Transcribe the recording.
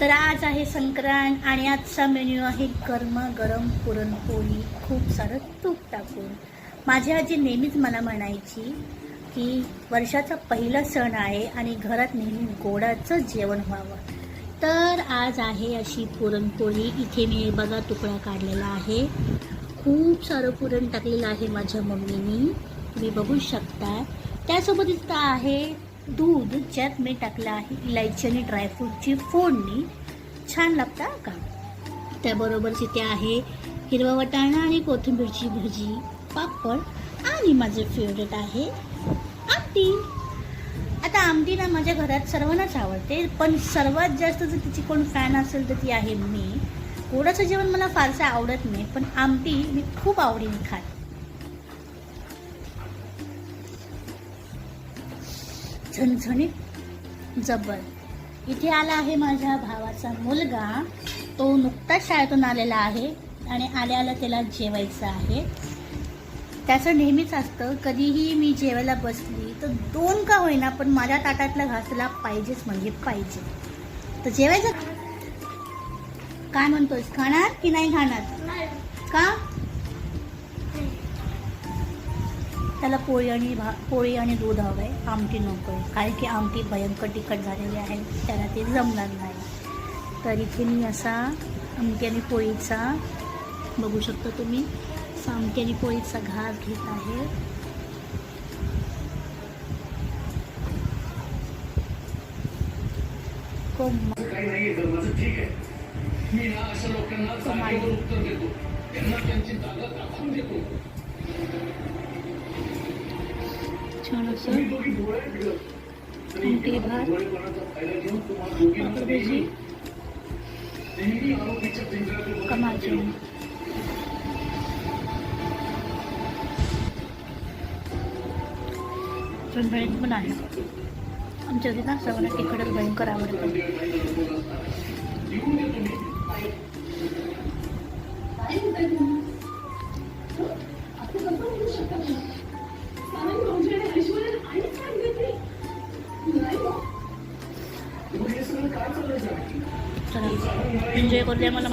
तर आज आहे संक्रांत आणि आजचा मेन्यू आहे गरमागरम पुरणपोळी, खूप सारं तूप टाकून. माझी आजी नेहमीच मला म्हणायची की वर्षाचा पहिला सण आहे आणि घरात नेहमी गोडाचं जेवण व्हावं. तर आज आहे अशी पुरणपोळी. इथे मी बघा तुकडा काढलेला आहे. खूप सारं पुरण टाकलेलं आहे माझ्या मम्मीनी, तुम्ही बघू शकता. त्यासोबत इथं आहे दूध, ज्यात मी टाकलं आहे इलायची आणि ड्रायफ्रूटची फोडणी. छान लागतं का. त्याबरोबर तिथे आहे हिरवा वाटाणा आणि कोथिंबीरची भजी, पापड आणि माझं फेवरेट आहे आमटी. आता आमटी ना माझ्या घरात सर्वांनाच आवडते, पण सर्वात जास्त जर तिची कोण फॅन असेल तर ती आहे मी. गोडाचं जेवण मला फारसं आवडत नाही, पण आमटी मी खूप आवडीने खाते. झणझणीत जबर. इथे आला आहे माझ्या भावाचा मुलगा. तो नुकताच शाळेतून आलेला आहे आणि आल्या त्याला जेवायचं आहे. त्याचं नेहमीच असतं, कधीही मी जेवायला बसली तर 2 का होईना पण माझ्या ताटातला घासला पाहिजेच म्हणजे पाहिजे. तर जेवायचं काय म्हणतोस, खाणार की नाही खाणार? का? त्याला पोळी आणि दूध हवं आहे, आमटी नको आहे, कारण की आमटी भयंकर तिखट झालेली आहे, त्याला ते जमणार नाही. तर इथे मी असा आमटी आणि पोळीचा बघू शकता तुम्ही, आमटी आणि पोळीचा घास घेत आहे. छान असं आमटी भात, भजी, कमाची. झणझणीत पण आहे. आमच्या घरी ना सर्वांना तिखटच भयंकर आवडतं. चला एन्जॉय करूया. मला